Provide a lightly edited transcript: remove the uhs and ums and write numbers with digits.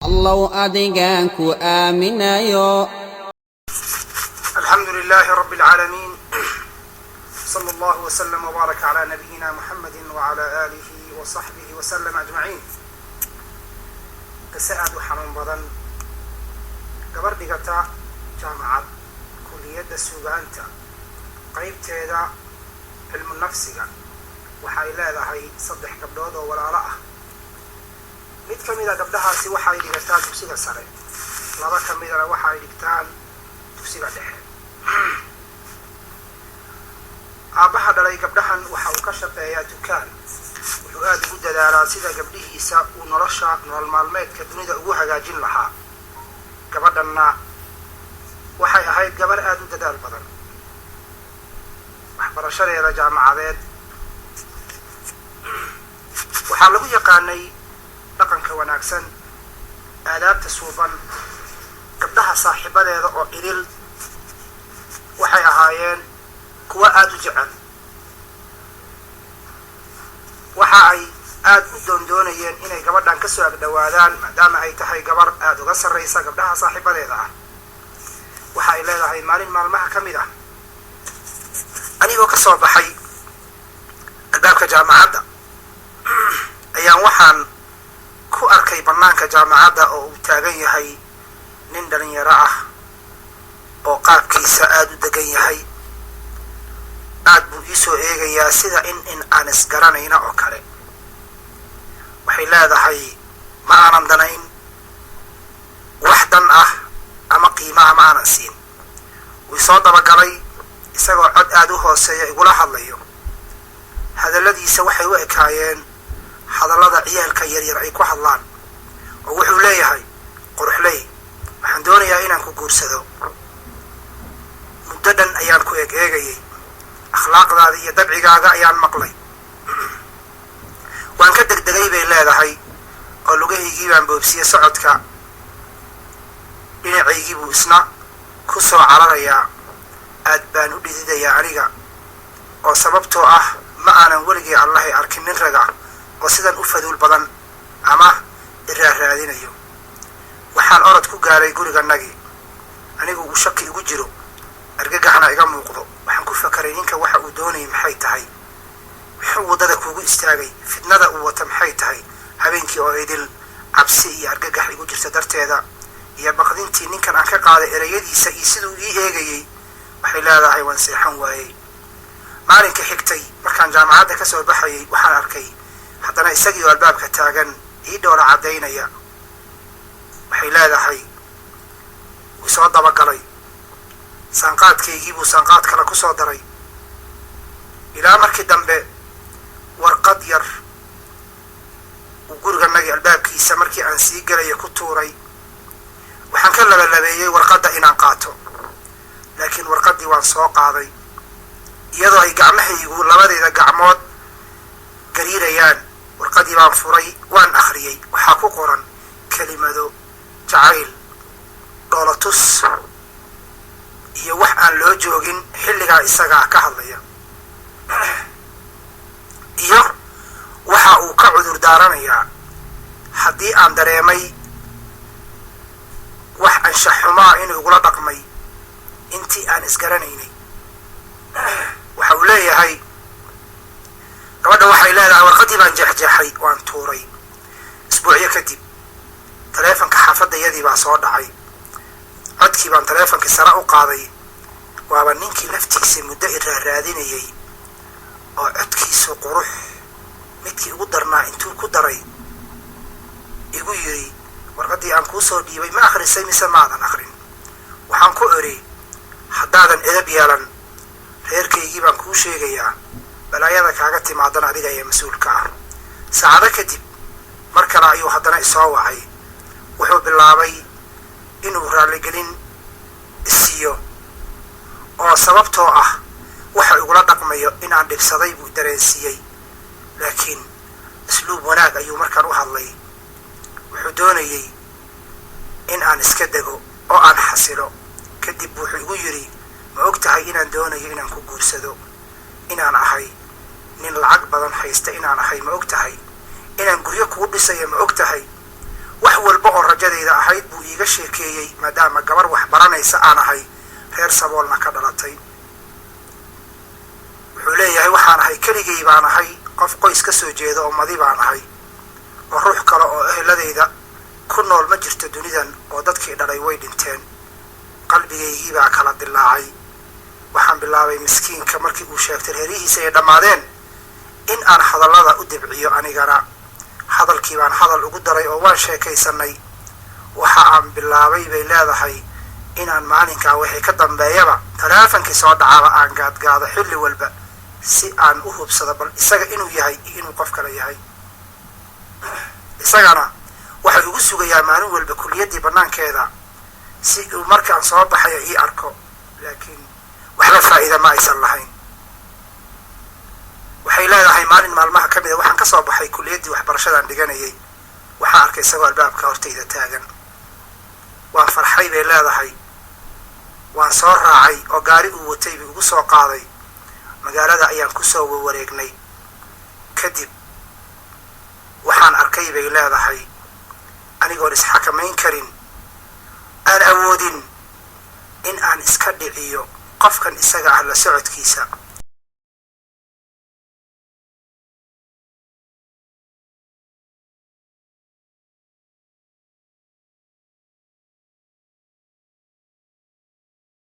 الله أديك آمنا يو. الحمد لله رب العالمين، صلى الله وسلم وبارك على نبينا محمد وعلى آله وصحبه وسلم أجمعين. كسأد حنون بدن قبر دقتا جامعة كلية السوغانتا قيبتيدا علم النفس waxay leedahay saddex gabdhood oo walaalo ah. mid kamid ah gabdhahaasi waxay dhigtaa dugsiga sare, laba kamid ah waxay dhigtaan dugsiga dhexe. aabaha dhalay gabdhahan waxa uu ka shaqeeyaa dukaan, wuxuu aad ugu dadaalaa sida gabdhihiisa uu nolol maalmeedka dunida ugu hagaajin lahaa. gabadhanna waxay ahayd gabar aad u dadaal badan. waxbarashadeeda jaamacadeed waxaa lagu yaqaanay dhaqanka wanaagsan, aadaabta suuban. gabdhaha saaxiibadeeda oo idil waxay ahaayeen kuwa aad u jecel. waxa ay aad u doondoonayeen inay gabadhan ka soo agdhowaadaan maadaama ay tahay gabar aad uga sarraysa gabdhaha saaxiibadeeda ah. waxa ay leedahay maalin maalmaha ka mid ah, anigoo ka soo baxay albaabka jaamacadda ayaan waxaan ku arkay bannaanka jaamacadda oo uu taagan yahay nin dhalinyaro ah oo qaabkiisa aad u degan yahay. aad buu ii soo eegayaa sida in aan isgaranayna oo kale. waxay leedahay ma aanan danayn wax dan ah ama qiimaha ma aanan siin. wuu soo dabagalay isagoo cod aad u hooseeya igula hadlayo. hadalladiisa waxay u ekaayeen hadallada ciyaalka yaryar ay ku hadlaan, oo wuxuu leeyahay, quruxley, waxaan doonayaa inaan ku guursado. muddo dhan ayaan ku eegayay, akhlaaqdaada iyo dabcigaaga ayaan maqlay. waan ka degdegay bay leedahay oo lugahaygii baan boobsiye socodka. dhinacaygii buu isna ku soo cararayaa. aad baan u dhididayaa aniga oo sababtoo ah ma aanan weligii allahay arkin nin raga oo sidan u faduul badan ama iraaraadinayo. waxaan orod ku gaaray guriganagii, anigu uu shaki igu jiro, argagaxna iga muuqdo. waxaan ku fakaray ninka waxa uu doonayay maxay tahay, wuxuu waddada kuugu istaagay, fitnada uu wata maxay tahay. habeenkii oo idil cabsi iyo argagax igu jirta darteeda iyo baqdintii ninkan aan ka qaaday erayadiisa iyo siduu ii eegayay, waxay leedahay waan seexan waayey. maalinka xigtay markaan jaamacadda ka soo baxayay waxaan arkay haddana isagii oo albaabka taagan ii dhoola caddaynaya. waxay leedahay wuu soo dabagalay, saanqaadkaygii buu saanqaad kale ku soo daray, ilaa markii dambe warqad yar uu guriganagii albaabkiisa markii aan sii gelaya ku tuuray. waxaan ka labalabeeyey warqadda inaan qaato, laakiin warqaddii waan soo qaaday iyadoo ay gacmahaygu labadeeda gacmood gariirayaan. warqaddii baan furay, waan akhriyey. waxaa ku qoran kelimado jacayl, dhoolatus iyo wax aan loo joogin xilligaa isagaa ka hadlaya. iyo waxa uu ka cudur daaranayaa haddii aan dareemay wax anshax xumaa inuu igula dhaqmay intii aan isgaranaynay. waxa uu leeyahay, gabadha waxay leedahay warqaddii baan jeexjeexay, waan tuuray. isbuucyo kadib taleefanka xaafadayadii baa soo dhacay. codkii baan taleefankii sare u qaaday. waaba ninkii laftiisa muddo iraaraadinayay oo codkiisu qurux midkii ugu darnaa intuu ku daray igu yiri, warqaddii aan kuu soo dhiibay ma akhrisay mise maadan akhrin? waxaan ku eri, haddaadan edab yeelan reerkaygii baan kuu sheegayaa, balaayada kaaga timaadan adiga ee mas-uulka ah. saacado kadib mar kale ayuu haddana isoo wacay. wuxuu bilaabay inuu raalligelin isiiyo oo sababtoo ah waxa igula dhaqmayo inaan dhibsaday buu dareensiiyey, laakiin isluub wanaag ayuu markaan u hadlay. wuxuu doonayay in aan iska dego oo aan xasilo. kadib wuxuu igu yidhi, ma og tahay inaan doonayo inaan ku guursado, inaan ahay nin lacag badan haysta, inaan ahay ma og tahay, inaan guryo kugu dhisayo ma og tahay. wax walba oo rajadayda ahayd buu iiga sheekeeyey maadaama gabar wax baranaysa aan ahay reer saboolna ka dhalatay. wuxuu leeyahay waxaan ahay keligay baan ahay qof qoys ka soo jeeda oo madi baan ahay oo ruux kale oo ehladayda ku nool ma jirto dunidan oo dadkii dhalay way dhinteen. qalbigaygii baa kala dilaacay. waxaan bilaabay miskiinka markii uu sheegtay reerihiisa ay dhammaadeen in aan hadallada u dibciyo anigana. hadalkii baan hadal ugu daray oo waan sheekaysanay. waxa aan bilaabay bay leedahay inaan maalinkaa wixii ka dambeeyaba talaafankii soo dhacaba aan gaadgaado xilli walba si aan u hubsado bal isaga inuu yahay iyo inuu qof kale yahay. isagana waxay ugu sugayaa maalin walba kuliyaddii bannaankeeda si uu markaan soo baxaya ii arko, laakiin waxba faa'iida ma aysan lahayn. waxay leedahay maalin maalmaha ka mida waxaan ka soo baxay kuliyaddii waxbarashadaan dhiganayay. waxaan arkay isagoo albaabka hortayda taagan. waan farxay bay leedahay. waan soo raacay oo gaari uu watay buu ugu soo qaaday. magaalada ayaan ku soo wareegnay. kadib waxaan arkay bay leedahay anigoon isxakamayn karin, aan awoodin in aan iska dhiciyo qofkan isaga ah la socodkiisa.